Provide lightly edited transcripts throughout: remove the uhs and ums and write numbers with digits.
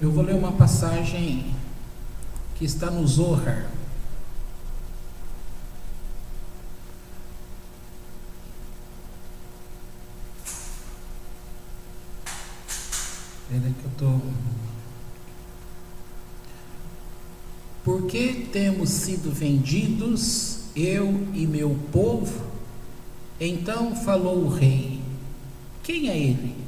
Eu vou ler uma passagem que está no Zohar. Peraí que eu estou... Por que temos sido vendidos, eu e meu povo? Então falou o rei: quem é ele?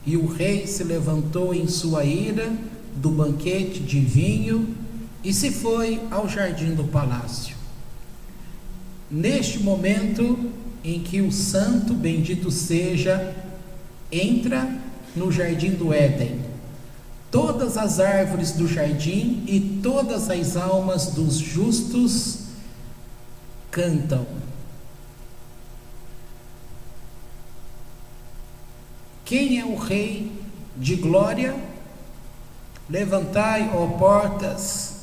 E o rei se levantou em sua ira do banquete de vinho e se foi ao jardim do palácio. Neste momento em que o santo, bendito seja, entra no jardim do Éden, todas as árvores do jardim e todas as almas dos justos cantam. Quem é o Rei de glória? Levantai, ó portas.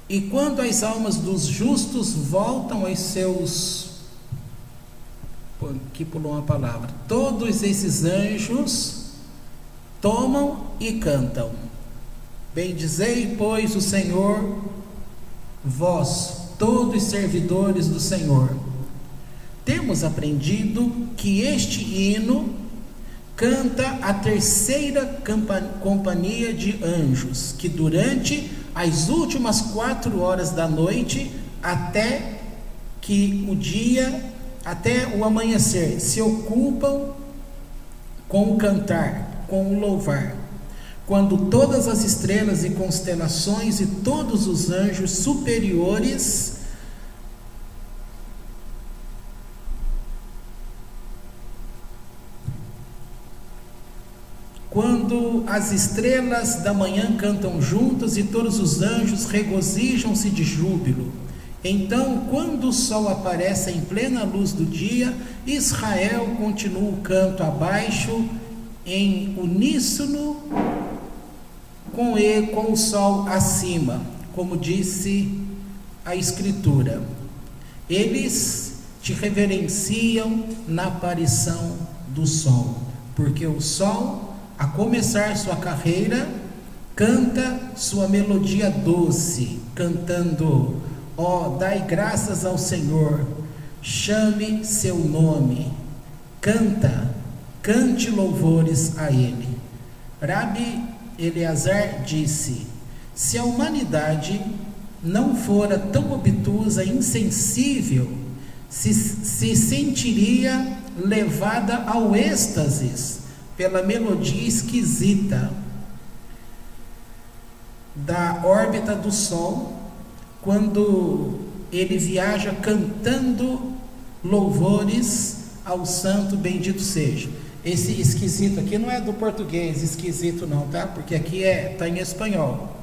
E quando as almas dos justos voltam aos seus... Aqui pulou uma palavra. Todos esses anjos tomam e cantam. Bendizei, pois, o Senhor, vós, todos servidores do Senhor. Temos aprendido que este hino canta a terceira companhia de anjos, que durante as últimas 4 horas da noite, até o amanhecer, se ocupam com o cantar, com o louvar. Quando todas as estrelas e constelações e todos os anjos superiores quando as estrelas da manhã cantam juntas e todos os anjos regozijam-se de júbilo. Então, quando o sol aparece em plena luz do dia, Israel continua o canto abaixo, em uníssono com o sol acima, como disse a Escritura. Eles te reverenciam na aparição do sol, porque o sol, a começar sua carreira, canta sua melodia doce, cantando: ó, dai graças ao Senhor, chame seu nome, cante louvores a Ele. Rabi Eleazar disse: se a humanidade não fora tão obtusa e insensível, se sentiria levada ao êxtase pela melodia esquisita da órbita do Sol, quando ele viaja cantando louvores ao santo, bendito seja. Esse esquisito aqui não é do português, esquisito não, tá? Porque aqui está em espanhol.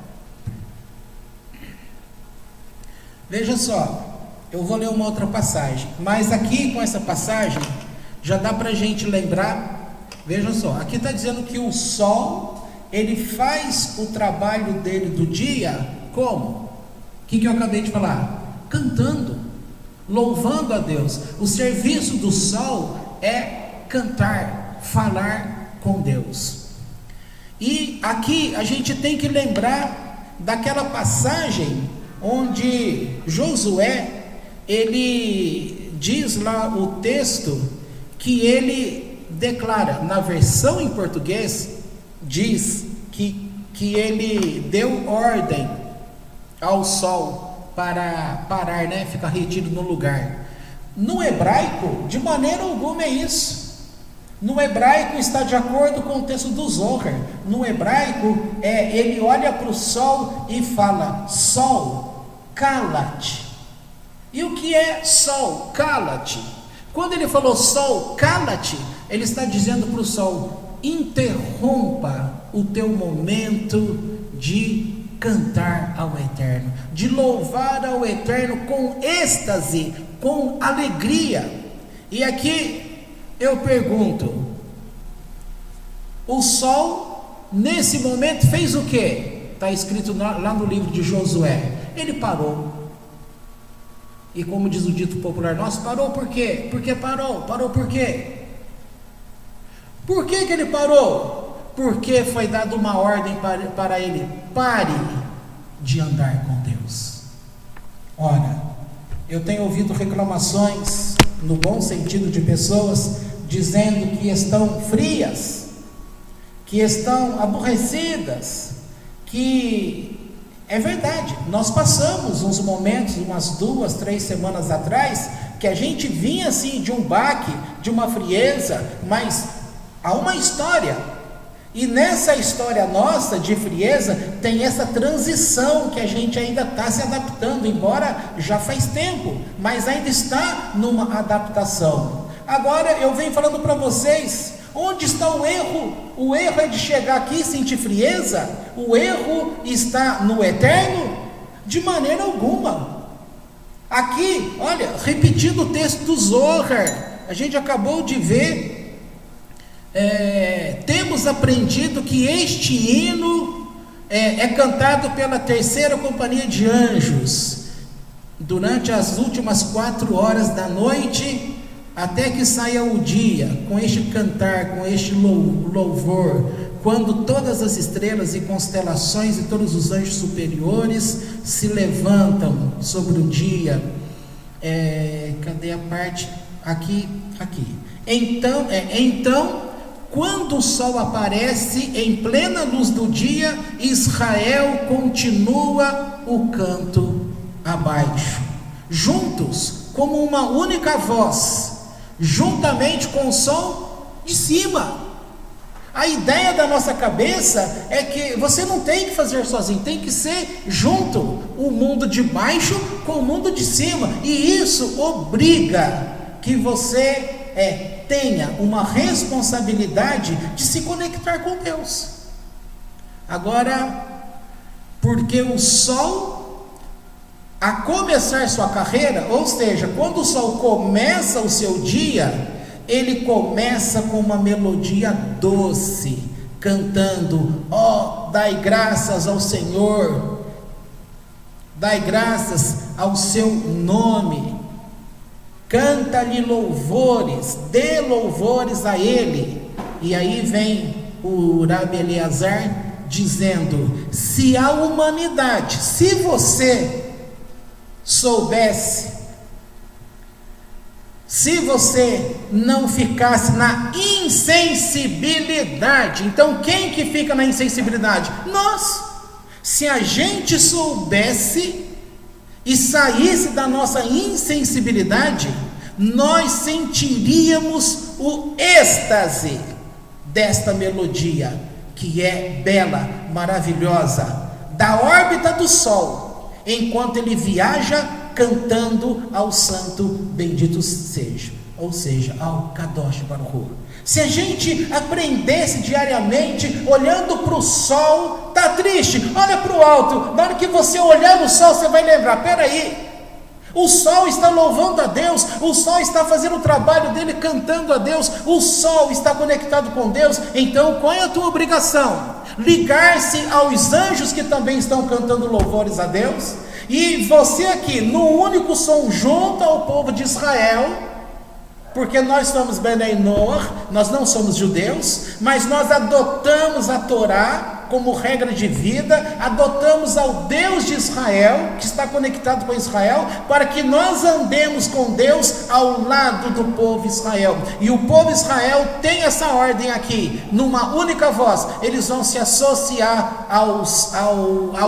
Veja só, eu vou ler uma outra passagem, mas aqui com essa passagem já dá para a gente lembrar. Veja só, aqui está dizendo que o sol, ele faz o trabalho dele do dia, como? O que eu acabei de falar? Cantando, louvando a Deus. O serviço do sol é cantar, falar com Deus. E aqui a gente tem que lembrar daquela passagem onde Josué, ele diz lá o texto que ele declara, na versão em português, diz que ele deu ordem ao sol para parar, né? Ficar retido no lugar. No hebraico, de maneira alguma é isso. No hebraico está de acordo com o texto do Zohar. No hebraico, ele olha para o sol e fala: sol, cala-te. E o que é sol, cala-te? Quando ele falou sol, cala-te, ele está dizendo para o sol: interrompa o teu momento de cantar ao Eterno, de louvar ao Eterno com êxtase, com alegria. E aqui eu pergunto: o sol nesse momento fez o que? Está escrito lá no livro de Josué, ele parou. E como diz o dito popular nosso, parou por quê? Por que parou? Parou por quê? Por que ele parou? porque foi dada uma ordem para ele: pare de andar com Deus. Ora, eu tenho ouvido reclamações, no bom sentido, de pessoas dizendo que estão frias, que estão aborrecidas, que é verdade, nós passamos uns momentos, umas 2, 3 semanas atrás, que a gente vinha assim de um baque, de uma frieza, mas há uma história, e nessa história nossa de frieza, tem essa transição que a gente ainda está se adaptando, embora já faz tempo, mas ainda está numa adaptação. Agora eu venho falando para vocês, onde está o erro? O erro é de chegar aqui e sentir frieza? O erro está no eterno? De maneira alguma. Aqui, olha, repetindo o texto do Zohar, a gente acabou de ver, temos aprendido que este hino é cantado pela terceira companhia de anjos, durante as últimas 4 horas da noite, até que saia o dia, com este cantar, com este louvor, quando todas as estrelas e constelações e todos os anjos superiores se levantam sobre o dia. Cadê a parte? Aqui. Então, quando o sol aparece em plena luz do dia, Israel continua o canto abaixo, juntos, como uma única voz, juntamente com o som de cima. A ideia da nossa cabeça é que você não tem que fazer sozinho, tem que ser junto, o mundo de baixo com o mundo de cima, e isso obriga que você tenha uma responsabilidade de se conectar com Deus. Agora, porque o sol, a começar sua carreira, ou seja, quando o sol começa o seu dia, ele começa com uma melodia doce, cantando: ó, dai graças ao Senhor, dai graças ao seu nome, canta-lhe louvores, dê louvores a ele. E aí vem o Rabi Eleazar dizendo: se a humanidade, se você soubesse, se você não ficasse na insensibilidade, então quem que fica na insensibilidade? Nós. Se a gente soubesse e saísse da nossa insensibilidade, nós sentiríamos o êxtase desta melodia, que é bela, maravilhosa, da órbita do sol, enquanto ele viaja cantando ao santo bendito seja, ou seja, ao Kadosh Baruch Hu. Se a gente aprendesse diariamente, olhando para o sol, está triste, olha para o alto, na hora que você olhar o sol, você vai lembrar: peraí, o sol está louvando a Deus, o sol está fazendo o trabalho dele, cantando a Deus, o sol está conectado com Deus. Então qual é a tua obrigação? Ligar-se aos anjos que também estão cantando louvores a Deus, e você aqui, no único som, junto ao povo de Israel, porque nós somos Benei Noach, nós não somos judeus, mas nós adotamos a Torá como regra de vida, adotamos ao Deus de Israel, que está conectado com Israel, para que nós andemos com Deus ao lado do povo Israel. E o povo Israel tem essa ordem aqui, numa única voz: eles vão se associar ao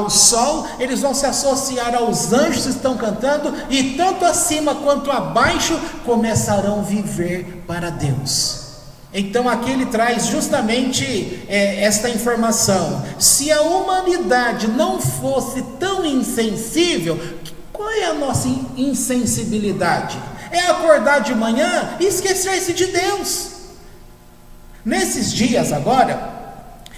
sol, eles vão se associar aos anjos que estão cantando, e tanto acima quanto abaixo começarão a viver para Deus. Então aqui ele traz justamente esta informação: se a humanidade não fosse tão insensível, qual é a nossa insensibilidade? É acordar de manhã e esquecer-se de Deus. Nesses dias agora,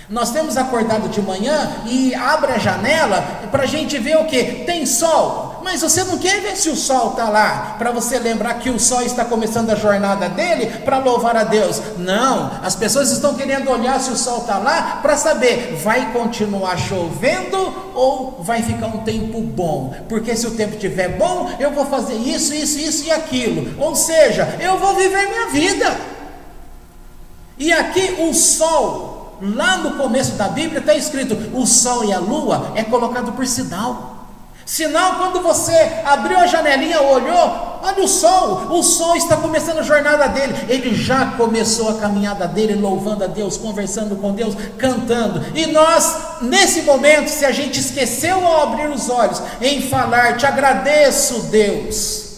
nós temos acordado de manhã e abre a janela para a gente ver o que? Tem sol. Mas você não quer ver se o sol está lá, para você lembrar que o sol está começando a jornada dele, para louvar a Deus. Não, as pessoas estão querendo olhar se o sol está lá, para saber, vai continuar chovendo ou vai ficar um tempo bom? Porque se o tempo estiver bom, eu vou fazer isso e aquilo. Ou seja, eu vou viver minha vida. E aqui o sol, Lá no começo da Bíblia está escrito: o sol e a lua é colocado por sinal. Sinal, quando você abriu a janelinha, olhou, olha o sol está começando a jornada dele, ele já começou a caminhada dele, louvando a Deus, conversando com Deus, cantando. E nós, nesse momento, se a gente esqueceu ao abrir os olhos, em falar: te agradeço, Deus,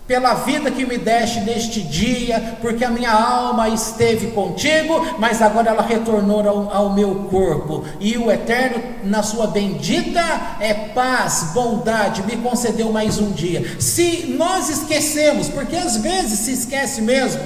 pela vida que me deste neste dia, porque a minha alma esteve contigo, mas agora ela retornou ao meu corpo, e o Eterno, na sua bendita paz, bondade, me concedeu mais um dia. Se nós esquecemos, porque às vezes se esquece mesmo,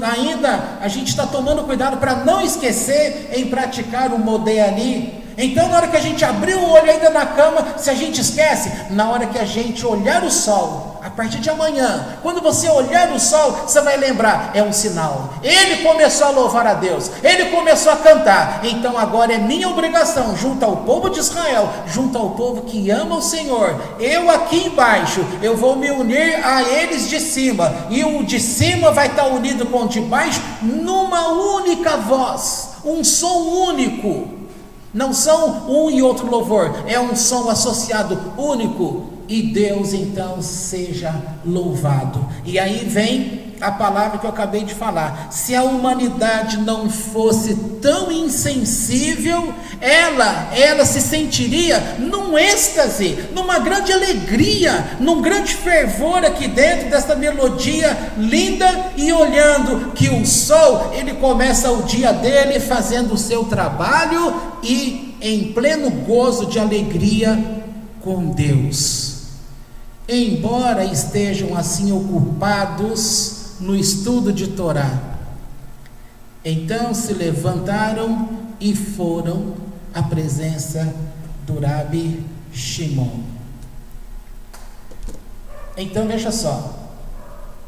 ainda a gente está tomando cuidado para não esquecer em praticar o modé ali. Então, na hora que a gente abrir o olho ainda na cama, se a gente esquece, na hora que a gente olhar o sol, a partir de amanhã, quando você olhar o sol, você vai lembrar: é um sinal, ele começou a louvar a Deus, ele começou a cantar. Então agora é minha obrigação, junto ao povo de Israel, junto ao povo que ama o Senhor, eu aqui embaixo, eu vou me unir a eles de cima, e o de cima vai estar unido com o de baixo, numa única voz, um som único. Não são um e outro louvor, é um som associado único. E Deus então seja louvado. E aí vem a palavra que eu acabei de falar: se a humanidade não fosse tão insensível, ela se sentiria num êxtase, numa grande alegria, num grande fervor aqui dentro desta melodia linda, e olhando que o sol, ele começa o dia dele fazendo o seu trabalho, e em pleno gozo de alegria com Deus. Embora estejam assim ocupados no estudo de Torá, então se levantaram e foram à presença do Rabi Shimon. Então veja só,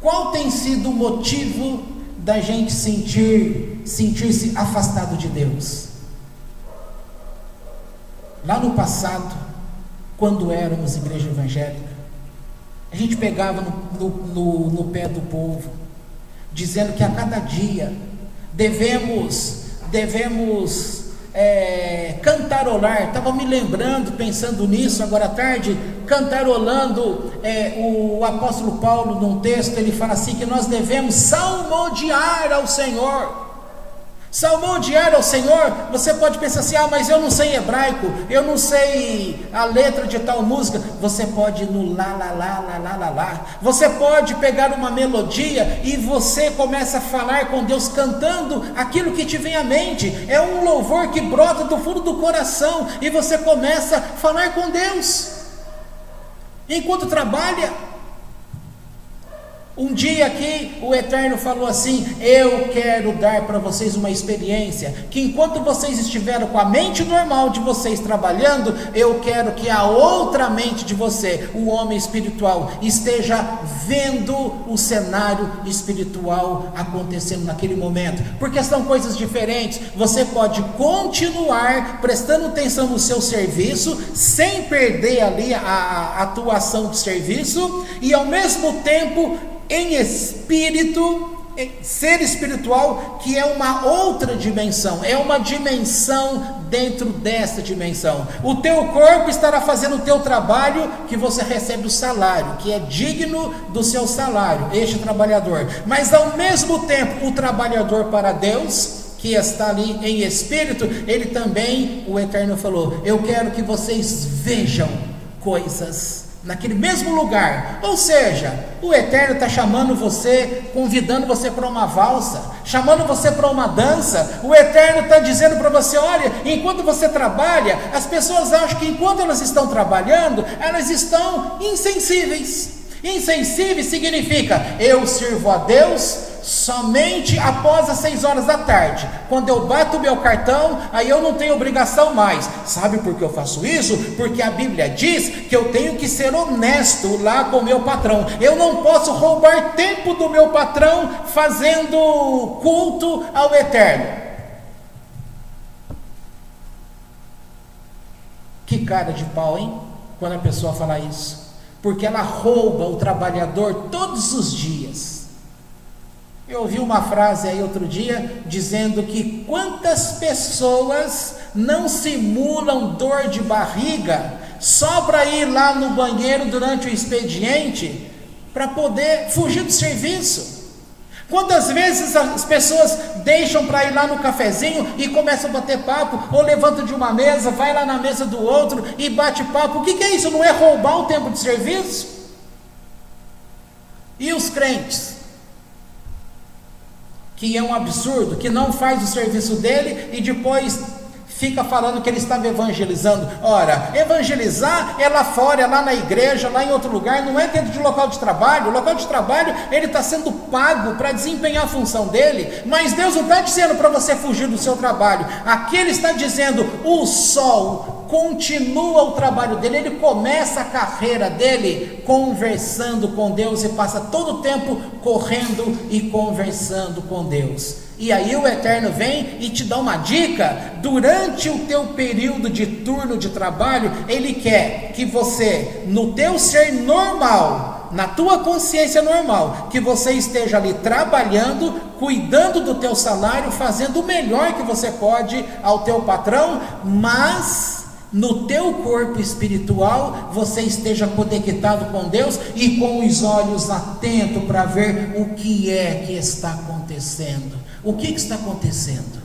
qual tem sido o motivo da gente sentir-se afastado de Deus? Lá no passado, quando éramos igreja evangélica, a gente pegava no pé do povo, dizendo que a cada dia devemos cantarolar. Estava me lembrando, pensando nisso agora à tarde, cantarolando o apóstolo Paulo num texto. Ele fala assim, que nós devemos salmodiar ao Senhor. Salmodiar ao Senhor. Você pode pensar assim: mas eu não sei hebraico, eu não sei a letra de tal música. Você pode ir no lá, lá, lá, lá, lá, lá, lá. Você pode pegar uma melodia e você começa a falar com Deus, cantando aquilo que te vem à mente. É um louvor que brota do fundo do coração, e você começa a falar com Deus enquanto trabalha. Um dia aqui o Eterno falou assim: eu quero dar para vocês uma experiência, que enquanto vocês estiveram com a mente normal de vocês trabalhando, eu quero que a outra mente de você, o homem espiritual, esteja vendo o cenário espiritual acontecendo naquele momento, porque são coisas diferentes. Você pode continuar prestando atenção no seu serviço, sem perder ali a atuação do serviço, e ao mesmo tempo em espírito, ser espiritual, que é uma outra dimensão, é uma dimensão dentro desta dimensão. O teu corpo estará fazendo o teu trabalho, que você recebe o salário, que é digno do seu salário, este trabalhador. Mas ao mesmo tempo, o trabalhador para Deus, que está ali em espírito, ele também, o Eterno falou: eu quero que vocês vejam coisas naquele mesmo lugar. Ou seja, o Eterno está chamando você, convidando você para uma valsa, chamando você para uma dança. O Eterno está dizendo para você: olha, enquanto você trabalha, as pessoas acham que enquanto elas estão trabalhando, elas estão insensíveis. Insensível significa: eu sirvo a Deus somente após as 6 horas da tarde. Quando eu bato o meu cartão, aí eu não tenho obrigação mais. Sabe por que eu faço isso? Porque a Bíblia diz que eu tenho que ser honesto lá com o meu patrão. Eu não posso roubar tempo do meu patrão fazendo culto ao Eterno. Que cara de pau, hein? Quando a pessoa fala isso, porque ela rouba o trabalhador todos os dias. Eu ouvi uma frase aí outro dia, dizendo que quantas pessoas não simulam dor de barriga, só para ir lá no banheiro durante o expediente, para poder fugir do serviço. Quantas vezes as pessoas deixam para ir lá no cafezinho e começam a bater papo, ou levantam de uma mesa, vai lá na mesa do outro e bate papo. O que é isso? Não é roubar o tempo de serviço? E os crentes? Que é um absurdo, que não faz o serviço dele e depois fica falando que ele estava evangelizando. Ora, evangelizar é lá fora, é lá na igreja, lá em outro lugar, não é dentro de local de trabalho. O local de trabalho, ele está sendo pago para desempenhar a função dele, mas Deus não está dizendo para você fugir do seu trabalho. Aqui ele está dizendo, o sol continua o trabalho dele, ele começa a carreira dele conversando com Deus e passa todo o tempo correndo e conversando com Deus. E aí o Eterno vem e te dá uma dica: durante o teu período de turno de trabalho, Ele quer que você, no teu ser normal, na tua consciência normal, que você esteja ali trabalhando, cuidando do teu salário, fazendo o melhor que você pode ao teu patrão, mas no teu corpo espiritual você esteja conectado com Deus e com os olhos atentos para ver o que é que está acontecendo. O que está acontecendo?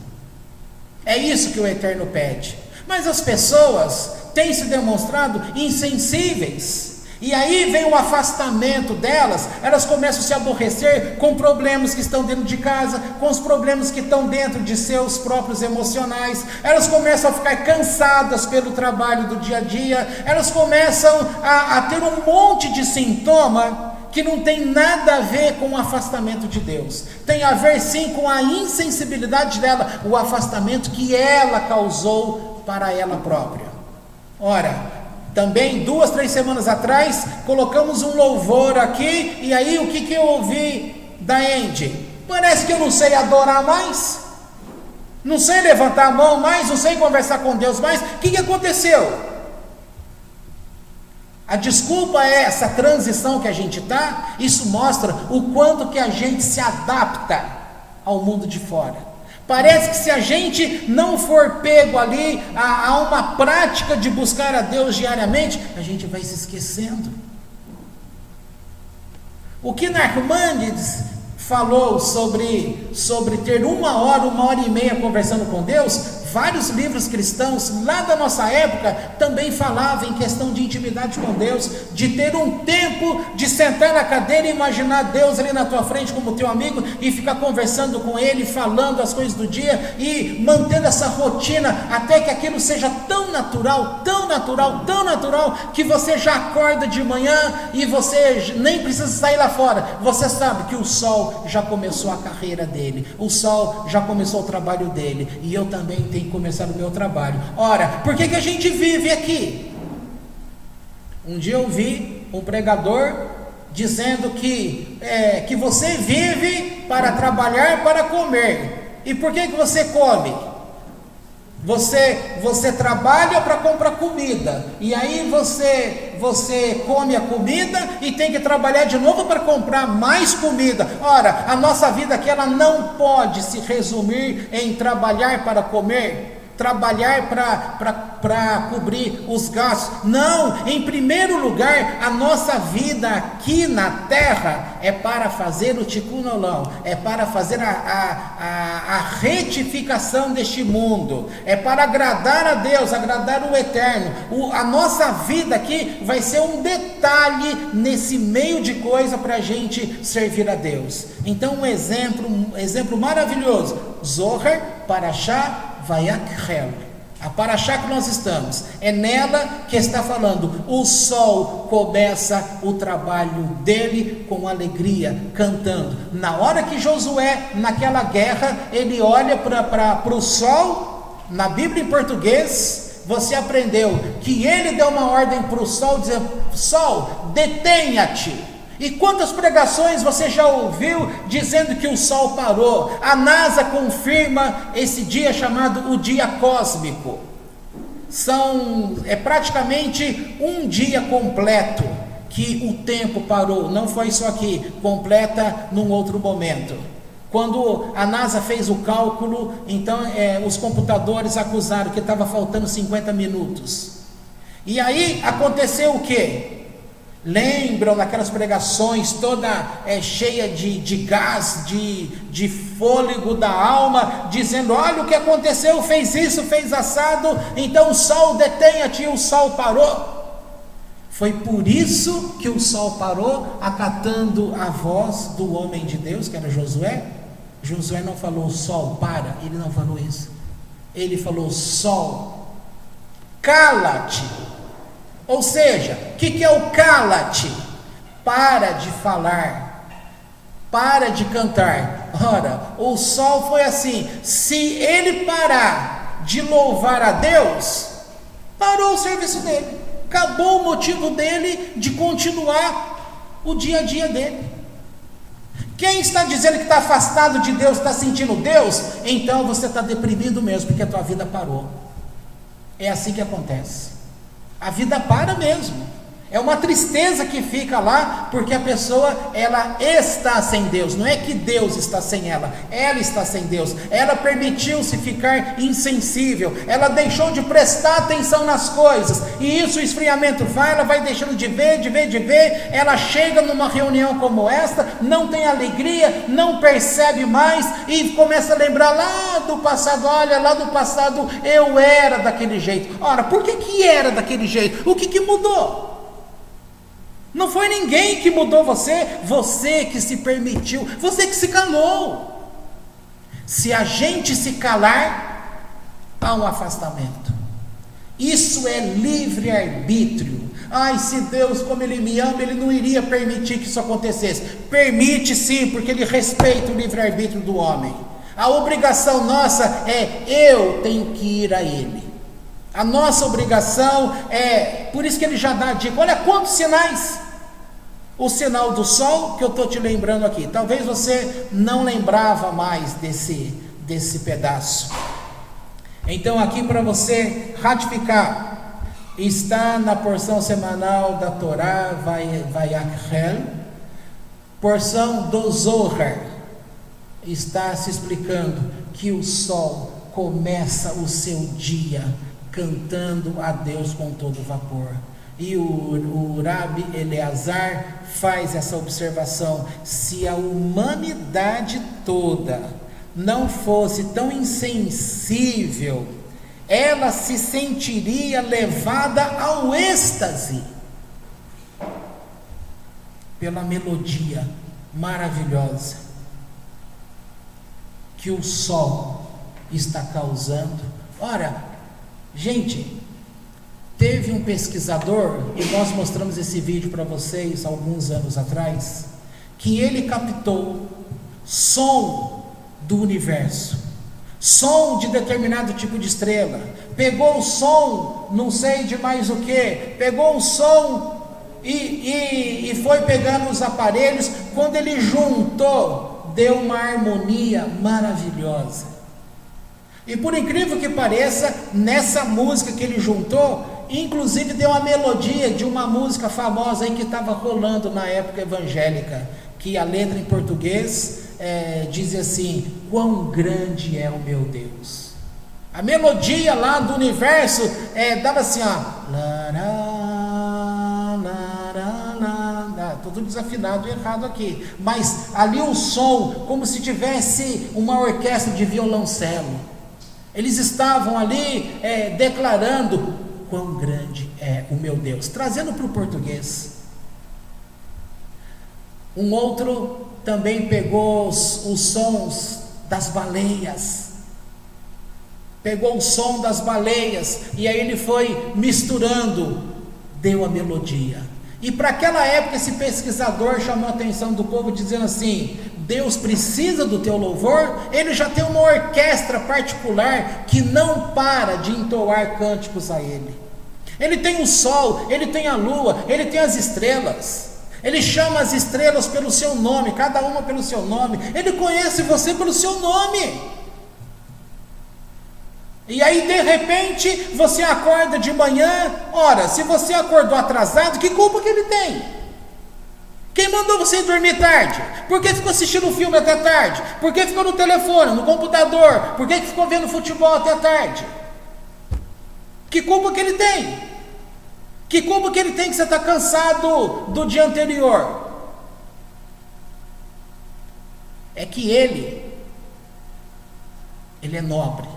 É isso que o Eterno pede. Mas as pessoas têm se demonstrado insensíveis. E aí vem o afastamento delas. Elas começam a se aborrecer com problemas que estão dentro de casa, com os problemas que estão dentro de seus próprios emocionais. Elas começam a ficar cansadas pelo trabalho do dia a dia. Elas começam a ter um monte de sintoma que não tem nada a ver com o afastamento de Deus. Tem a ver sim com a insensibilidade dela, o afastamento que ela causou para ela própria. Ora, também 2, 3 semanas atrás, colocamos um louvor aqui, e aí o que eu ouvi da Andy? Parece que eu não sei adorar mais, não sei levantar a mão mais, não sei conversar com Deus mais. O que aconteceu? A desculpa é essa transição que a gente está. Isso mostra o quanto que a gente se adapta ao mundo de fora. Parece que se a gente não for pego ali a uma prática de buscar a Deus diariamente, a gente vai se esquecendo. O que Narcomandes falou sobre ter 1 hora e meia conversando com Deus, vários livros cristãos lá da nossa época também falavam em questão de intimidade com Deus, de ter um tempo de sentar na cadeira e imaginar Deus ali na tua frente como teu amigo e ficar conversando com Ele, falando as coisas do dia e mantendo essa rotina até que aquilo seja tão natural, tão natural, tão natural, que você já acorda de manhã e você nem precisa sair lá fora. Você sabe que o sol já começou a carreira dele, o sol já começou o trabalho dele, e eu também tenho que começar o meu trabalho. Ora, por que a gente vive aqui? Um dia eu vi um pregador dizendo que você vive para trabalhar, para comer. E por que você come? Você trabalha para comprar comida, e aí você come a comida e tem que trabalhar de novo para comprar mais comida. Ora, a nossa vida aqui, ela não pode se resumir em trabalhar para comer, trabalhar para cobrir os gastos. Não, em primeiro lugar, a nossa vida aqui na terra é para fazer o tikkun olam, é para fazer a retificação deste mundo, é para agradar a Deus, agradar o Eterno. A nossa vida aqui vai ser um detalhe nesse meio de coisa para a gente servir a Deus. Então um exemplo maravilhoso, Zohar, Parashá, Vayakhel, a Parashá que nós estamos, é nela que está falando, o sol começa o trabalho dele com alegria, cantando. Na hora que Josué, naquela guerra, ele olha para o sol, na Bíblia em português, você aprendeu que ele deu uma ordem para o sol, dizendo: sol, detenha-te. E quantas pregações você já ouviu dizendo que o sol parou? A NASA confirma esse dia chamado o dia cósmico. É praticamente um dia completo que o tempo parou. Não foi só aqui, completa num outro momento. Quando a NASA fez o cálculo, então os computadores acusaram que estava faltando 50 minutos. E aí aconteceu o quê? Lembram daquelas pregações toda cheia de gás, de fôlego da alma, dizendo: olha o que aconteceu, fez isso, fez assado, então o sol detenha-te, e o sol parou. Foi por isso que o sol parou, acatando a voz do homem de Deus, que era Josué. Josué não falou: sol, para, ele não falou isso. Ele falou: sol, cala-te. Ou seja, o que é o cala-te? Para de falar, para de cantar. Ora, o sol foi assim: se ele parar de louvar a Deus, parou o serviço dele, acabou o motivo dele de continuar o dia a dia dele. Quem está dizendo que está afastado de Deus, está sentindo Deus, então você está deprimido mesmo, porque a tua vida parou. É assim que acontece. A vida para mesmo. É uma tristeza que fica lá, porque a pessoa, ela está sem Deus. Não é que Deus está sem ela está sem Deus. Ela permitiu-se ficar insensível, ela deixou de prestar atenção nas coisas, e isso, o esfriamento vai, ela vai deixando de ver, ela chega numa reunião como esta, não tem alegria, não percebe mais, e começa a lembrar lá do passado. Olha, lá do passado eu era daquele jeito. Ora, por que era daquele jeito? O que mudou? Não foi ninguém que mudou você, você que se permitiu, você que se calou. Se a gente se calar, há um afastamento. Isso é livre-arbítrio. Ai, se Deus, como Ele me ama, Ele não iria permitir que isso acontecesse. Permite sim, porque Ele respeita o livre-arbítrio do homem. A obrigação nossa é: eu tenho que ir a Ele. A nossa obrigação é, por isso que Ele já dá a dica. Olha quantos sinais. O sinal do sol, que eu estou te lembrando aqui. Talvez você não lembrava mais desse pedaço. Então, aqui para você ratificar, está na porção semanal da Torá, Vayakhel, porção do Zohar. Está se explicando que o sol começa o seu dia cantando a Deus com todo vapor. E o Rabi Eleazar faz essa observação: se a humanidade toda não fosse tão insensível, ela se sentiria levada ao êxtase pela melodia maravilhosa que o sol está causando. Ora, gente, teve um pesquisador, e nós mostramos esse vídeo para vocês alguns anos atrás, que ele captou som do universo, som de determinado tipo de estrela, pegou o som, não sei de mais o que, pegou o som e foi pegando os aparelhos. Quando ele juntou, deu uma harmonia maravilhosa. E por incrível que pareça, nessa música que ele juntou, inclusive deu a melodia de uma música famosa aí que estava rolando na época evangélica, que a letra em português dizia assim: quão grande é o meu Deus. A melodia lá do universo dava assim, ó, tudo desafinado e errado aqui, mas ali o som, como se tivesse uma orquestra de violoncelo. Eles estavam ali declarando: quão grande é o meu Deus, trazendo para o português. Um outro também pegou os sons das baleias, pegou o som das baleias, e aí ele foi misturando, deu a melodia. E para aquela época esse pesquisador chamou a atenção do povo, dizendo assim: Deus precisa do teu louvor? Ele já tem uma orquestra particular que não para de entoar cânticos a Ele. Ele tem o sol, Ele tem a lua, Ele tem as estrelas. Ele chama as estrelas pelo seu nome, cada uma pelo seu nome. Ele conhece você pelo seu nome. E aí de repente você acorda de manhã. Ora, se você acordou atrasado, que culpa que Ele tem? Quem mandou você ir dormir tarde? Por que ficou assistindo um filme até tarde? Por que ficou no telefone, no computador? Por que ficou vendo futebol até tarde? Que culpa que ele tem? Que culpa que ele tem que você está cansado do dia anterior? É que ele é nobre.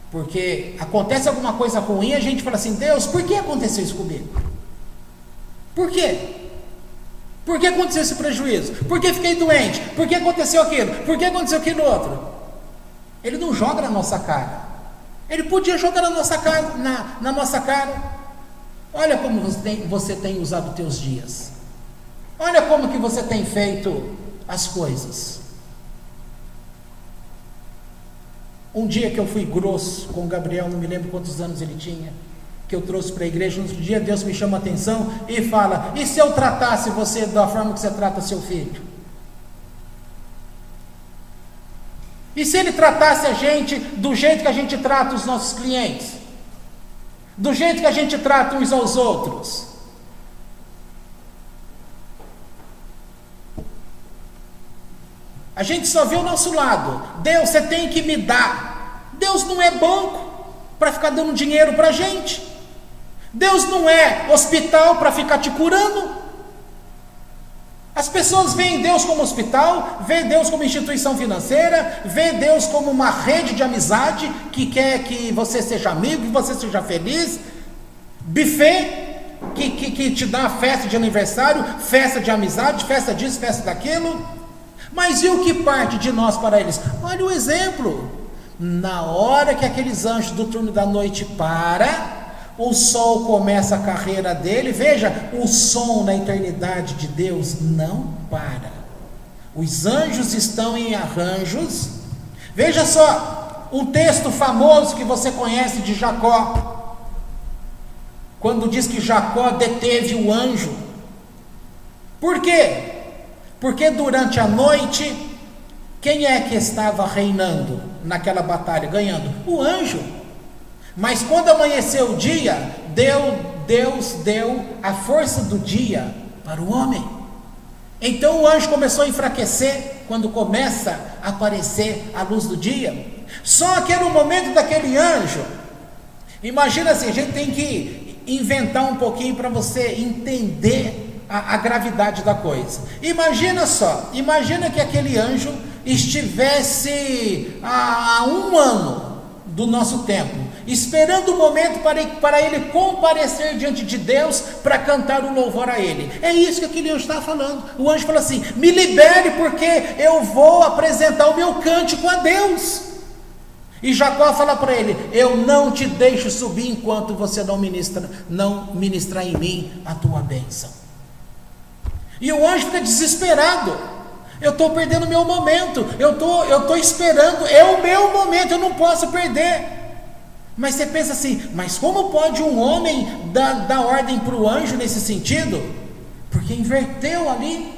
Porque acontece alguma coisa ruim, a gente fala assim: Deus, por que aconteceu isso comigo? Por quê? Por que aconteceu esse prejuízo? Por que fiquei doente? Por que aconteceu aquilo? Por que aconteceu aquilo outro? Ele não joga na nossa cara. Ele podia jogar na nossa cara, na nossa cara. Olha como você tem usado os teus dias. Olha como que você tem feito as coisas. Um dia que eu fui grosso com o Gabriel, não me lembro quantos anos ele tinha, que eu trouxe para a igreja, um dia Deus me chama a atenção e fala: e se eu tratasse você da forma que você trata seu filho? E se ele tratasse a gente do jeito que a gente trata os nossos clientes? Do jeito que a gente trata uns aos outros? A gente só vê o nosso lado. Deus, você tem que me dar. Deus não é banco para ficar dando dinheiro para a gente. Deus não é hospital para ficar te curando. As pessoas veem Deus como hospital, veem Deus como instituição financeira, veem Deus como uma rede de amizade que quer que você seja amigo, que você seja feliz. Buffet que te dá festa de aniversário, festa de amizade, festa disso, festa daquilo. Mas e o que parte de nós para eles? Olha o exemplo. Na hora que aqueles anjos do turno da noite o sol começa a carreira dele. Veja, o som na eternidade de Deus não para. Os anjos estão em arranjos. Veja só, um texto famoso que você conhece de Jacó, quando diz que Jacó deteve o anjo. Por quê? Porque durante a noite, quem é que estava reinando naquela batalha, ganhando? O anjo. Mas quando amanheceu o dia, Deus deu a força do dia para o homem. Então o anjo começou a enfraquecer quando começa a aparecer a luz do dia. Só que era o momento daquele anjo. Imagina assim, a gente tem que inventar um pouquinho para você entender a gravidade da coisa. Imagina só, imagina que aquele anjo estivesse há 1 ano do nosso tempo, esperando o momento para ele comparecer diante de Deus para cantar um louvor a ele. É isso que aquele anjo está falando. O anjo fala assim: me libere, porque eu vou apresentar o meu cântico a Deus. E Jacó fala para ele: eu não te deixo subir enquanto você não ministrar em mim a tua bênção. E o anjo fica desesperado. Eu estou perdendo o meu momento, eu estou esperando, é o meu momento, eu não posso perder. Mas você pensa assim: mas como pode um homem dar ordem para o anjo nesse sentido? Porque inverteu ali.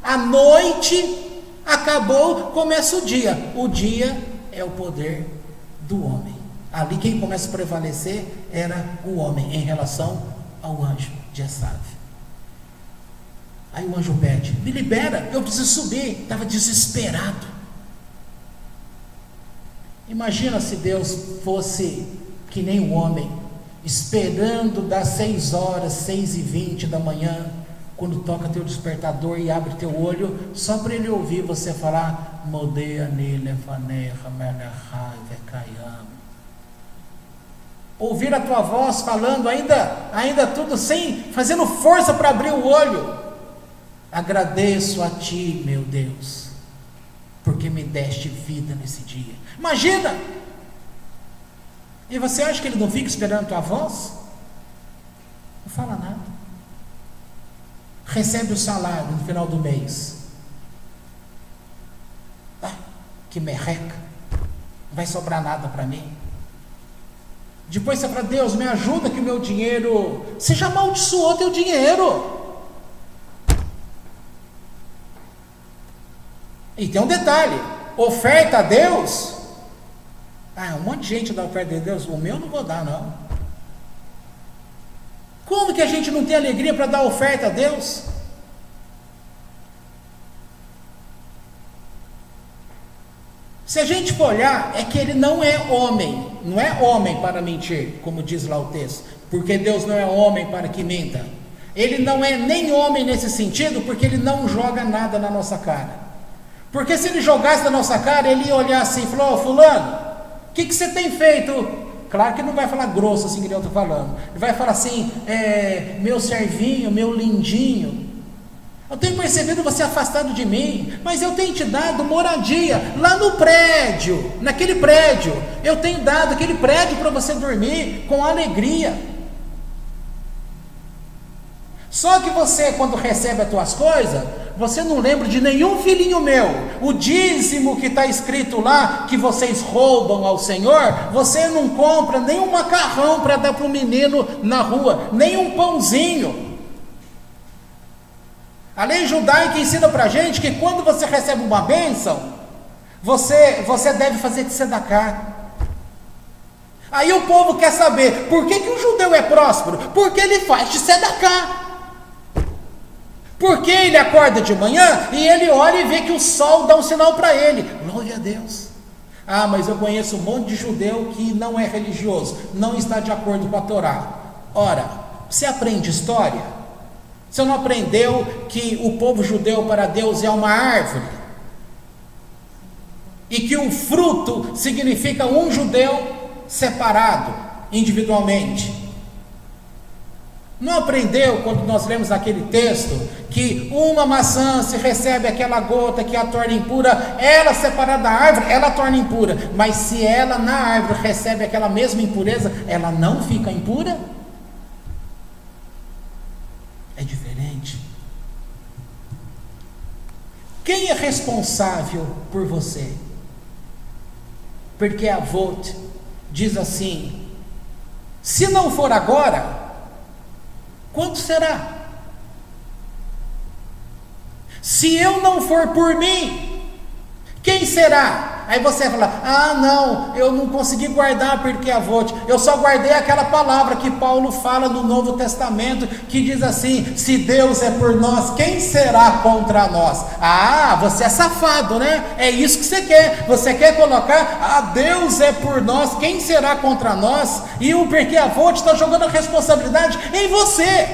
A noite acabou, começa o dia. O dia é o poder do homem. Ali quem começa a prevalecer era o homem em relação ao anjo de Esav. Aí o anjo pede: me libera, eu preciso subir. Estava desesperado. Imagina se Deus fosse que nem o homem, esperando das 6 horas, 6h20 da manhã, quando toca teu despertador e abre teu olho, só para ele ouvir você falar: Modea nele, fanecha, melechai, vekayam. Ouvir a tua voz falando, ainda tudo fazendo força para abrir o olho. Agradeço a ti, meu Deus, porque me deste vida nesse dia. Imagina! E você acha que ele não fica esperando a tua voz? Não fala nada. Recebe o salário no final do mês. Que merreca, não vai sobrar nada para mim. Depois você fala: Deus, me ajuda que o meu dinheiro... Você já amaldiçoou teu dinheiro. E tem um detalhe: oferta a Deus. Um monte de gente dá oferta a Deus. O meu não vou dar, não. Como que a gente não tem alegria para dar oferta a Deus? Se a gente for olhar, é que ele não é homem para mentir, como diz lá o texto, porque Deus não é homem para que minta. Ele não é nem homem nesse sentido, porque ele não joga nada na nossa cara. Porque se ele jogasse na nossa cara, ele ia olhar assim e falar: ô fulano, o que você tem feito? Claro que não vai falar grosso assim que eu estou falando. Ele vai falar assim: meu servinho, meu lindinho, eu tenho percebido você afastado de mim, mas eu tenho te dado moradia lá no prédio, naquele prédio. Eu tenho dado aquele prédio para você dormir com alegria. Só que você, quando recebe as tuas coisas, você não lembra de nenhum filhinho meu. O dízimo que está escrito lá, que vocês roubam ao Senhor, você não compra nem um macarrão para dar para o menino na rua, nem um pãozinho. A lei judaica ensina para a gente que quando você recebe uma bênção, você deve fazer de tzedakah. Aí o povo quer saber, por que o judeu é próspero? Porque ele faz de tzedakah. Porque ele acorda de manhã e ele olha e vê que o sol dá um sinal para ele. Glória a Deus. Ah, mas eu conheço um monte de judeu que não é religioso, não está de acordo com a Torá. Ora, você aprende história? Você não aprendeu que o povo judeu para Deus é uma árvore? E que o fruto significa um judeu separado, individualmente? Não aprendeu quando nós lemos aquele texto que uma maçã, se recebe aquela gota que a torna impura, ela separada da árvore, ela torna impura, mas se ela na árvore recebe aquela mesma impureza, ela não fica impura? É diferente. Quem é responsável por você? Porque a Vought diz assim: se não for agora, quando será? Se eu não for por mim, quem será? Aí você vai falar: ah não, eu não consegui guardar porque a Vought, eu só guardei aquela palavra que Paulo fala no Novo Testamento, que diz assim: se Deus é por nós, quem será contra nós? Ah, você é safado, né? É isso que você quer. Você quer colocar: ah, Deus é por nós, quem será contra nós? E o porque a Vought está jogando a responsabilidade em você.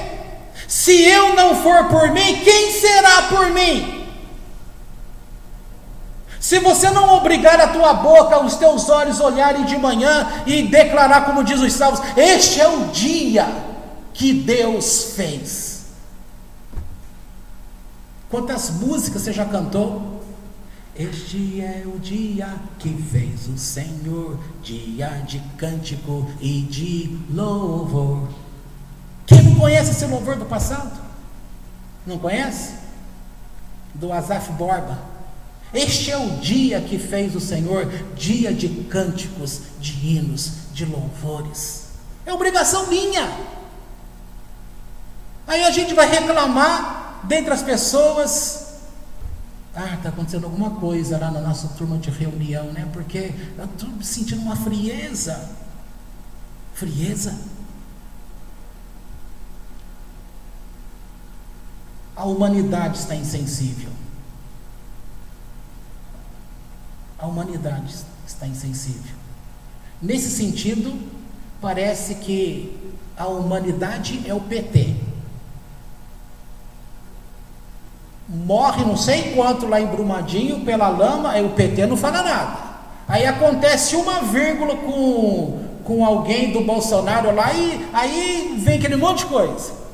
Se eu não for por mim, quem será por mim? Se você não obrigar a tua boca, os teus olhos olharem de manhã e declarar, como diz os salmos: este é o dia que Deus fez. Quantas músicas você já cantou? Este é o dia que fez o Senhor, dia de cântico e de louvor. Quem não conhece esse louvor do passado? Não conhece? Do Asaf Borba. Este é o dia que fez o Senhor, dia de cânticos, de hinos, de louvores. É obrigação minha. Aí a gente vai reclamar dentre as pessoas: ah, está acontecendo alguma coisa lá na nossa turma de reunião, né? Porque eu estou sentindo uma frieza. Frieza? A humanidade está insensível. A humanidade está insensível. Nesse sentido, parece que a humanidade é o PT. Morre não sei quanto lá em Brumadinho pela lama, aí o PT não fala nada. Aí acontece uma vírgula com alguém do Bolsonaro lá, e aí vem aquele monte de coisa.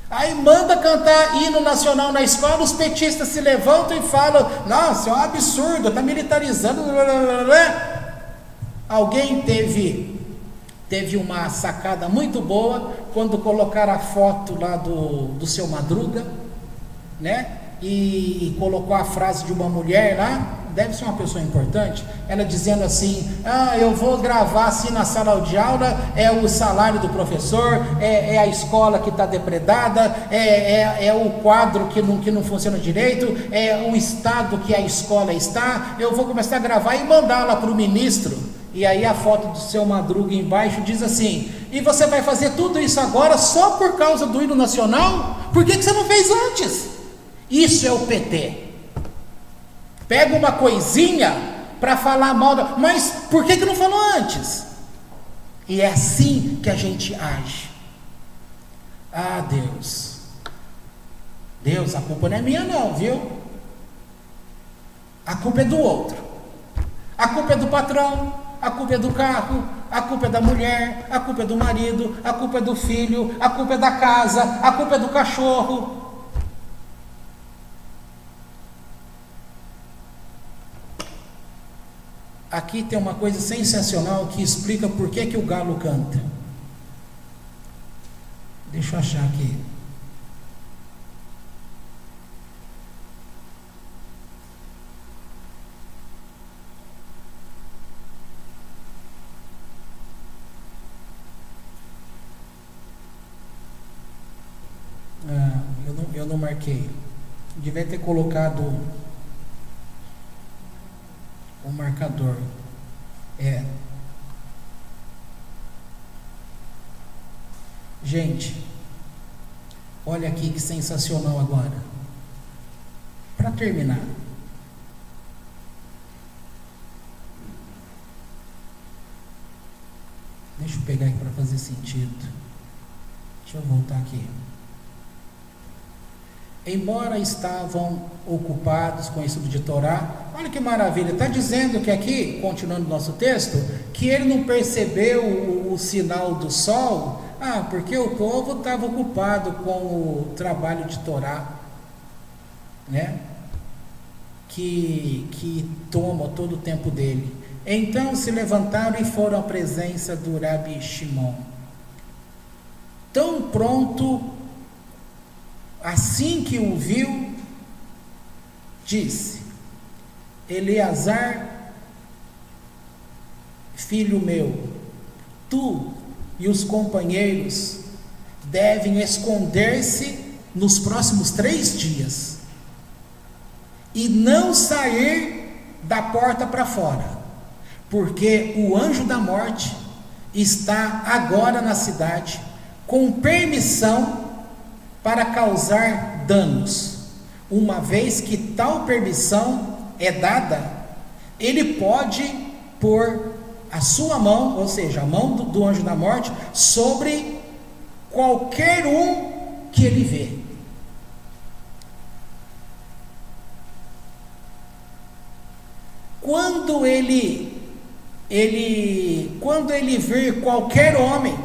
Aí manda cantar hino nacional na escola, os petistas se levantam e falam: nossa, é um absurdo, está militarizando. Alguém teve uma sacada muito boa quando colocaram a foto lá do seu Madruga, né? E colocou a frase de uma mulher lá, deve ser uma pessoa importante, ela dizendo assim: ah, eu vou gravar assim na sala de aula, é o salário do professor, é a escola que está depredada, é o quadro que não funciona direito, é o estado que a escola está, eu vou começar a gravar e mandar lá para o ministro. E aí a foto do seu Madruga embaixo diz assim: e você vai fazer tudo isso agora só por causa do hino nacional? Por que você não fez antes? Isso é o PT. Pega uma coisinha para falar mal, mas por que não falou antes? E é assim que a gente age. Ah, Deus, a culpa não é minha não, viu? A culpa é do outro. A culpa é do patrão, a culpa é do carro, a culpa é da mulher, a culpa é do marido, a culpa é do filho, a culpa é da casa, a culpa é do cachorro. Aqui tem uma coisa sensacional que explica por que o galo canta. Deixa eu achar aqui. Eu não marquei. Devia ter colocado o marcador. Gente, olha aqui que sensacional agora. Para terminar, deixa eu pegar aqui para fazer sentido. Deixa eu voltar aqui. Embora estavam ocupados com isso de Torá, olha que maravilha, está dizendo que aqui, continuando nosso texto, que ele não percebeu o sinal do sol, porque o povo estava ocupado com o trabalho de Torá, né? Que toma todo o tempo dele. Então se levantaram e foram à presença do Rabi Shimon. Tão pronto, assim que o viu, disse: Eleazar, filho meu, tu e os companheiros devem esconder-se nos próximos 3 dias e não sair da porta para fora, porque o anjo da morte está agora na cidade com permissão para causar danos. Uma vez que tal permissão é dada, ele pode pôr a sua mão, ou seja, a mão do anjo da morte, sobre qualquer um que ele vê. Quando ele vir qualquer homem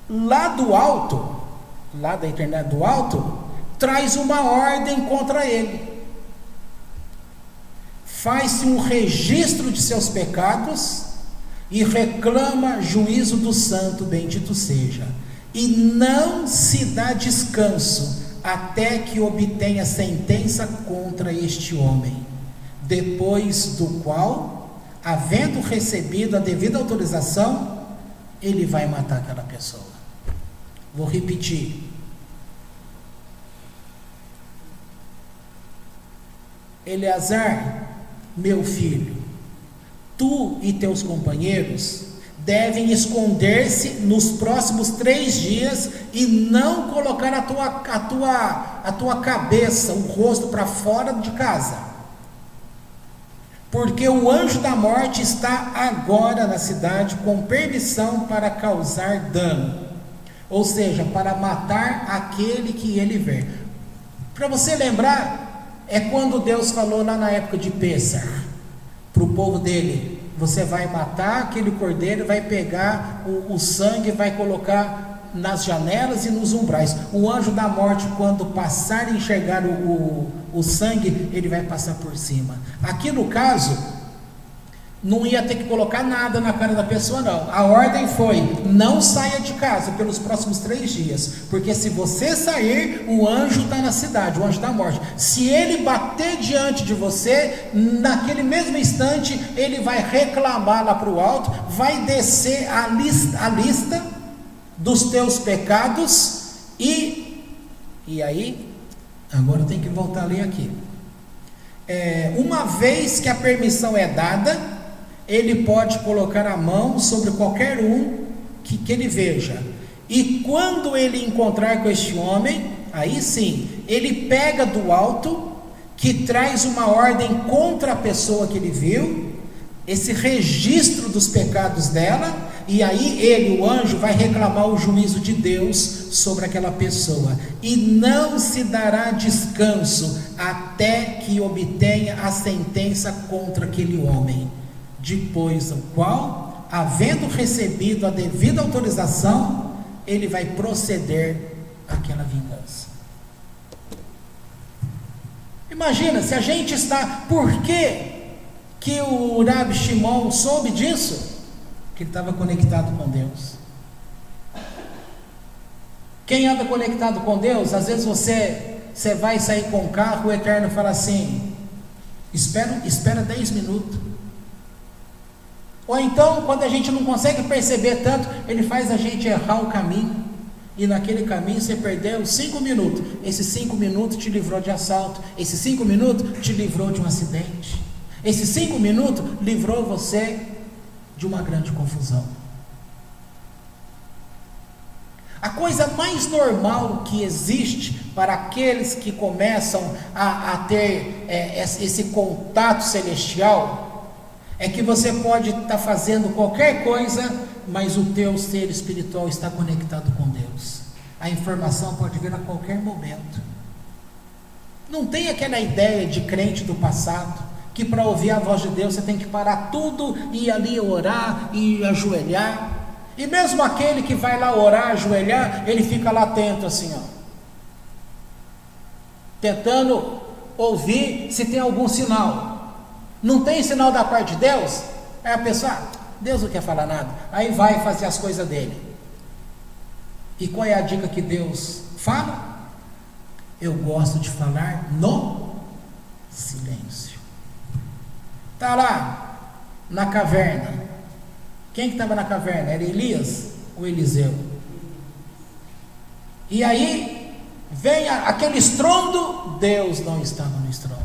lá do alto, lá da eternidade do alto, traz uma ordem contra ele. Faz-se um registro de seus pecados e reclama juízo do santo, bendito seja, e não se dá descanso até que obtenha sentença contra este homem, depois do qual, havendo recebido a devida autorização, ele vai matar aquela pessoa. Vou repetir. Eleazar, meu filho, tu e teus companheiros devem esconder-se nos próximos 3 dias e não colocar a tua cabeça, o rosto para fora de casa, porque o anjo da morte está agora na cidade com permissão para causar dano, ou seja, para matar aquele que ele vê. Para você lembrar, é quando Deus falou lá na época de Pêssar para o povo dele: você vai matar aquele cordeiro, vai pegar o sangue, vai colocar nas janelas e nos umbrais. O anjo da morte, quando passar e enxergar o sangue, ele vai passar por cima. Aqui no caso, não ia ter que colocar nada na cara da pessoa, não. A ordem foi: não saia de casa pelos próximos 3 dias, porque se você sair, o anjo está na cidade, o anjo da morte. Se ele bater diante de você, naquele mesmo instante, ele vai reclamar lá para o alto, vai descer a lista dos teus pecados, e aí, agora tem que voltar a ler aqui. Uma vez que a permissão é dada, ele pode colocar a mão sobre qualquer um que ele veja, e quando ele encontrar com este homem, aí sim, ele pega do alto, que traz uma ordem contra a pessoa que ele viu, esse registro dos pecados dela, e aí ele, o anjo, vai reclamar o juízo de Deus sobre aquela pessoa, e não se dará descanso até que obtenha a sentença contra aquele homem, depois do qual, havendo recebido a devida autorização, ele vai proceder àquela vingança. Imagina, se a gente está, por que o Rabi Shimon soube disso? Que ele estava conectado com Deus. Quem anda conectado com Deus, às vezes você vai sair com o carro, o Eterno fala assim, espera 10 minutos. Ou então, quando a gente não consegue perceber tanto, ele faz a gente errar o caminho, e naquele caminho você perdeu 5 minutos, esses 5 minutos te livrou de assalto, esses 5 minutos te livrou de um acidente, esses 5 minutos livrou você de uma grande confusão. A coisa mais normal que existe para aqueles que começam a ter esse contato celestial, é que você pode estar fazendo qualquer coisa, mas o teu ser espiritual está conectado com Deus. A informação pode vir a qualquer momento. Não tem aquela ideia de crente do passado, que para ouvir a voz de Deus você tem que parar tudo e ir ali orar e ajoelhar. E mesmo aquele que vai lá orar, ajoelhar, ele fica lá atento assim, ó, tentando ouvir se tem algum sinal. Não tem sinal da parte de Deus? Aí a pessoa, Deus não quer falar nada, aí vai fazer as coisas dele. E qual é a dica que Deus fala? Eu gosto de falar no silêncio. Está lá na caverna. Quem que estava na caverna? Era Elias ou Eliseu? E aí vem aquele estrondo, Deus não estava no estrondo.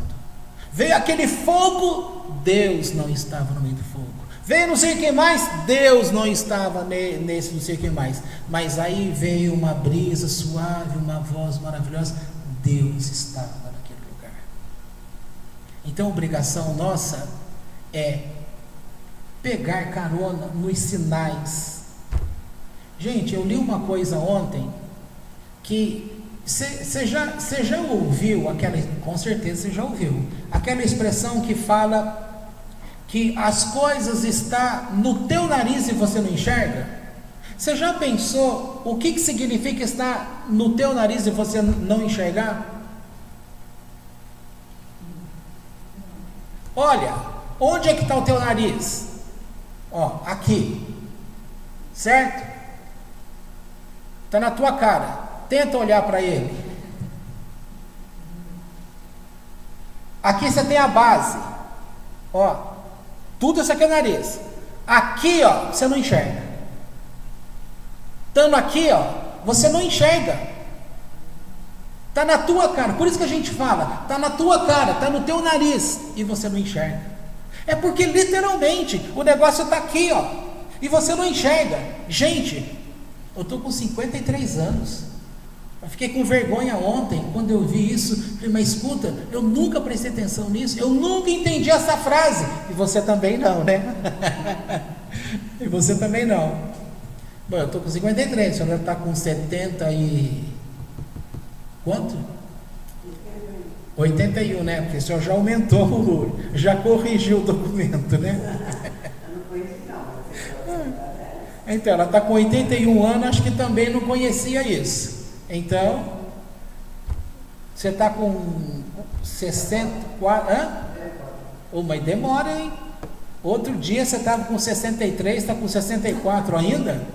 Veio aquele fogo, Deus não estava no meio do fogo. Veio não sei quem mais, Deus não estava nesse não sei quem mais. Mas aí veio uma brisa suave, uma voz maravilhosa, Deus estava naquele lugar. Então a obrigação nossa é pegar carona nos sinais. Gente, eu li uma coisa ontem que você já ouviu aquela, com certeza você já ouviu aquela expressão que fala que as coisas estão no teu nariz e você não enxerga? Você já pensou o que significa estar no teu nariz e você não enxergar? Olha, onde é que está o teu nariz? Ó, aqui, certo? Está na tua cara. Tenta olhar para ele. Aqui você tem a base. Ó, tudo isso aqui é nariz. Aqui, ó, você não enxerga. Estando aqui, ó, você não enxerga. Está na tua cara. Por isso que a gente fala, está na tua cara, está no teu nariz e você não enxerga. É porque literalmente o negócio está aqui, ó, e você não enxerga. Gente, eu estou com 53 anos. Eu fiquei com vergonha ontem, quando eu vi isso. Falei, mas escuta, eu nunca prestei atenção nisso, eu nunca entendi essa frase. E você também não, né? E você também não. Bom, eu estou com 53, você deve estar com 70 e... quanto? 81, né? Porque o senhor já aumentou, já corrigiu o documento, né? Eu não conheço não. Então, ela está com 81 anos, acho que também não conhecia isso. Então, você está com 64, oh, mas demora, hein? Outro dia você estava com 63, está com 64 ainda?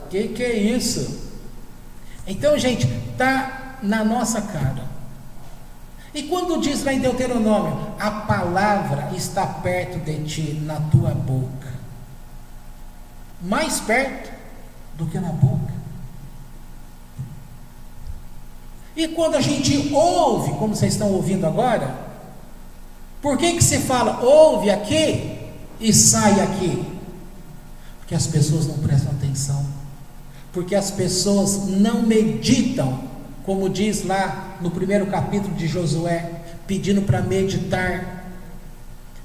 Que é isso? Então, gente, está na nossa cara. E quando diz lá em Deuteronômio, a palavra está perto de ti, na tua boca, mais perto do que na boca. E quando a gente ouve, como vocês estão ouvindo agora, por que se fala ouve aqui e sai aqui? Porque as pessoas não prestam atenção, porque as pessoas não meditam como diz lá no primeiro capítulo de Josué, pedindo para meditar,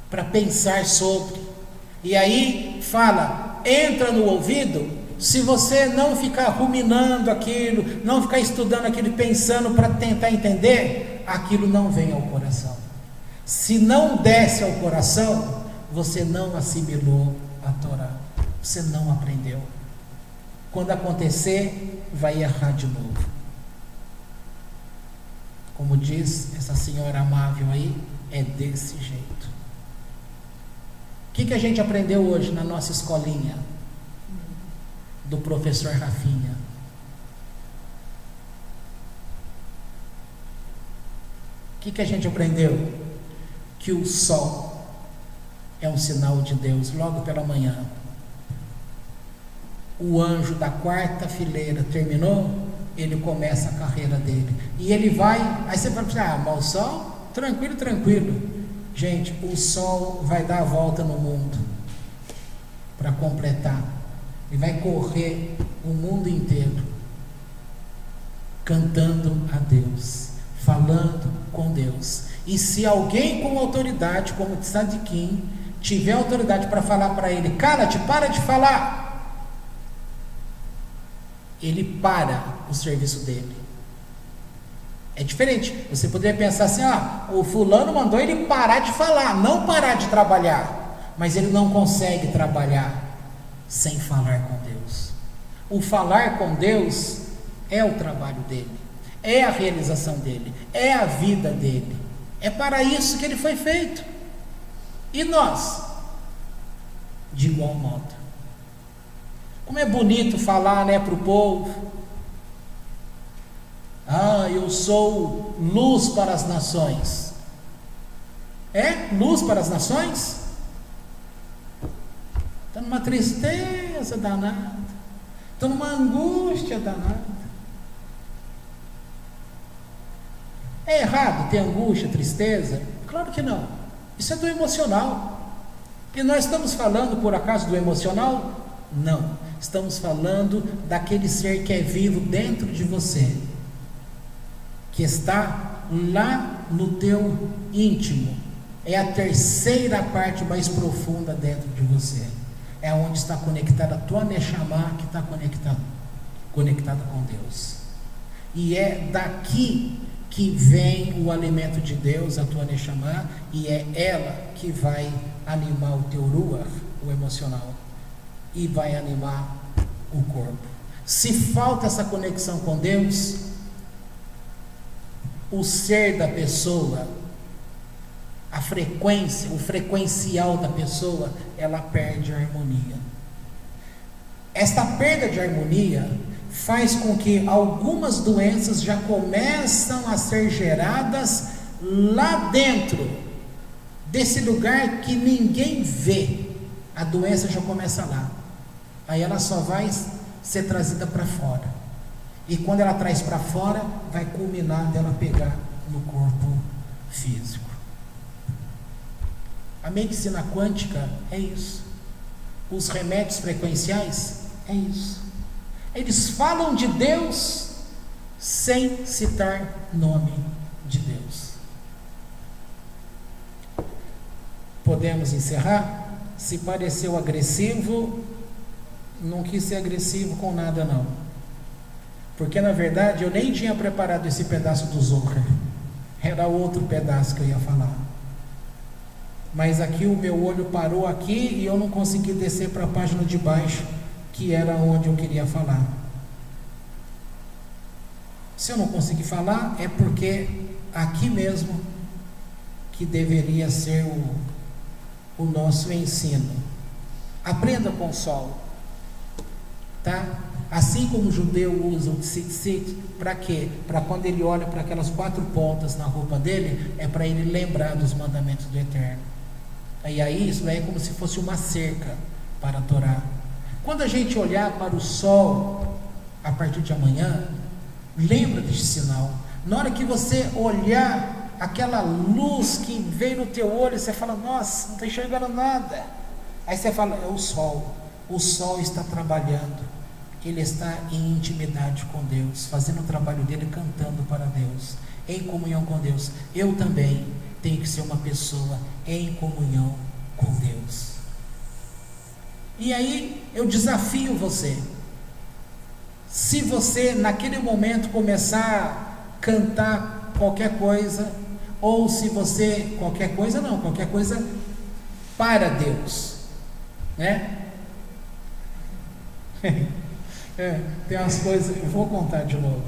para pensar sobre. E aí fala, entra no ouvido. Se você não ficar ruminando aquilo, não ficar estudando aquilo, pensando para tentar entender, aquilo não vem ao coração. Se não desce ao coração, você não assimilou a Torá, você não aprendeu. Quando acontecer, vai errar de novo. Como diz essa senhora amável aí, é desse jeito. O que a gente aprendeu hoje na nossa escolinha? Do professor Rafinha. O que a gente aprendeu? Que o sol é um sinal de Deus logo pela manhã. O anjo da quarta fileira terminou, ele começa a carreira dele. E ele vai, aí você vai pensar, mas o sol? Tranquilo, tranquilo. Gente, o sol vai dar a volta no mundo para completar. E vai correr o mundo inteiro, cantando a Deus, falando com Deus. E se alguém com autoridade, como Tzadikim, tiver autoridade para falar para ele, cala-te, para de falar, ele para o serviço dele. É diferente. Você poderia pensar assim, o fulano mandou ele parar de falar, não parar de trabalhar, mas ele não consegue trabalhar sem falar com Deus. O falar com Deus é o trabalho dele, é a realização dele, é a vida dele. É para isso que ele foi feito. E nós, de igual modo. Como é bonito falar, para o povo. Eu sou luz para as nações. É luz para as nações? Está numa tristeza danada, está numa angústia danada. É errado ter angústia, tristeza? Claro que não. Isso é do emocional. E nós estamos falando por acaso do emocional? Não. Estamos falando daquele ser que é vivo dentro de você, que está lá no teu íntimo. É a terceira parte mais profunda dentro de você. É onde está conectada a tua Neshama, que está conectada com Deus. E é daqui que vem o alimento de Deus, a tua Neshama, e é ela que vai animar o teu Ruach, o emocional, e vai animar o corpo. Se falta essa conexão com Deus, o ser da pessoa, a frequência, o frequencial da pessoa, ela perde a harmonia. Esta perda de harmonia faz com que algumas doenças já começam a ser geradas lá dentro desse lugar que ninguém vê. A doença já começa lá. Aí ela só vai ser trazida para fora. E quando ela traz para fora, vai culminar dela pegar no corpo físico. A medicina quântica é isso. Os remédios frequenciais é isso. Eles falam de Deus sem citar nome de Deus. Podemos encerrar? Se pareceu agressivo, não quis ser agressivo com nada não. Porque na verdade eu nem tinha preparado esse pedaço do Zohar. Era outro pedaço que eu ia falar. Mas aqui o meu olho parou aqui e eu não consegui descer para a página de baixo, que era onde eu queria falar. Se eu não conseguir falar, é porque aqui mesmo que deveria ser o nosso ensino. Aprenda com o sol, tá? Assim como o judeu usa o tzitzit, para quê? Para quando ele olha para aquelas 4 pontas na roupa dele, é para ele lembrar dos mandamentos do Eterno. E aí isso é como se fosse uma cerca para a Torá. Quando a gente olhar para o sol a partir de amanhã, lembra desse sinal. Na hora que você olhar aquela luz que veio no teu olho, você fala, nossa, não estou enxergando nada. Aí você fala, é o sol está trabalhando. ele está em intimidade com Deus, fazendo o trabalho dele, cantando para Deus, em comunhão com Deus. Eu também tenho que ser uma pessoa em comunhão com Deus. E aí eu desafio você, se você naquele momento começar a cantar qualquer coisa, ou se você, qualquer coisa para Deus, né? Tem umas coisas, eu vou contar de novo.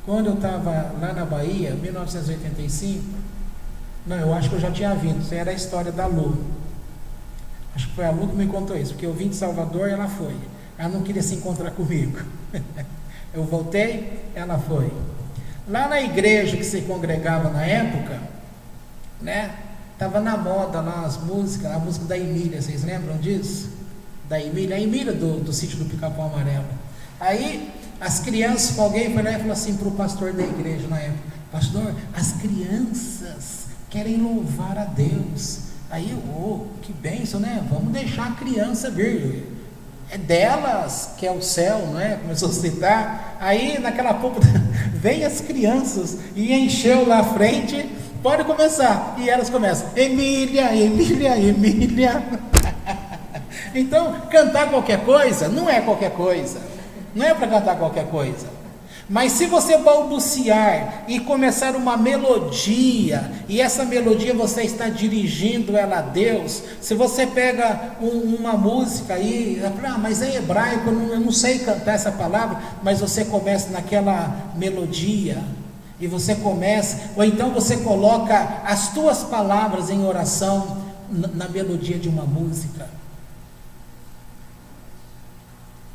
Quando eu estava lá na Bahia, 1985, não, eu acho que eu já tinha vindo, isso era a história da Lu. Acho que foi a Lu que me contou isso, porque eu vim de Salvador e ela foi. Ela não queria se encontrar comigo. Eu voltei, ela foi. Lá na igreja que se congregava na época, né? Tava na moda lá as músicas, a música da Emília, vocês lembram disso? Da Emília, a Emília do sítio do Pica-Pau Amarelo. Aí as crianças, alguém foi lá e falou assim para o pastor da igreja na época: pastor, as crianças querem louvar a Deus. Aí que bênção, né? Vamos deixar a criança vir. É delas que é o céu, não é? Começou a citar. Aí naquela pouco vem as crianças e encheu lá à frente. Pode começar. E elas começam: Emília, Emília, Emília. Então, cantar qualquer coisa não é qualquer coisa. Não é para cantar qualquer coisa. Mas se você balbuciar e começar uma melodia, e essa melodia você está dirigindo ela a Deus, se você pega uma música aí, mas é hebraico, eu não sei cantar essa palavra, mas você começa naquela melodia, e você começa, ou então você coloca as tuas palavras em oração na melodia de uma música,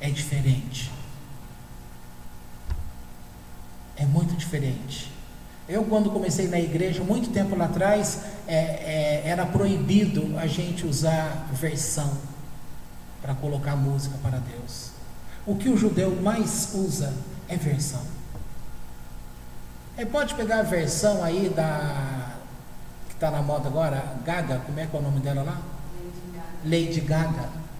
é diferente. É muito diferente. Eu, quando comecei na igreja, muito tempo lá atrás, era proibido a gente usar versão para colocar música para Deus. O que o judeu mais usa é versão. Pode pegar a versão aí que está na moda agora, Gaga, como é que é o nome dela lá? Lady Gaga. Lady Gaga.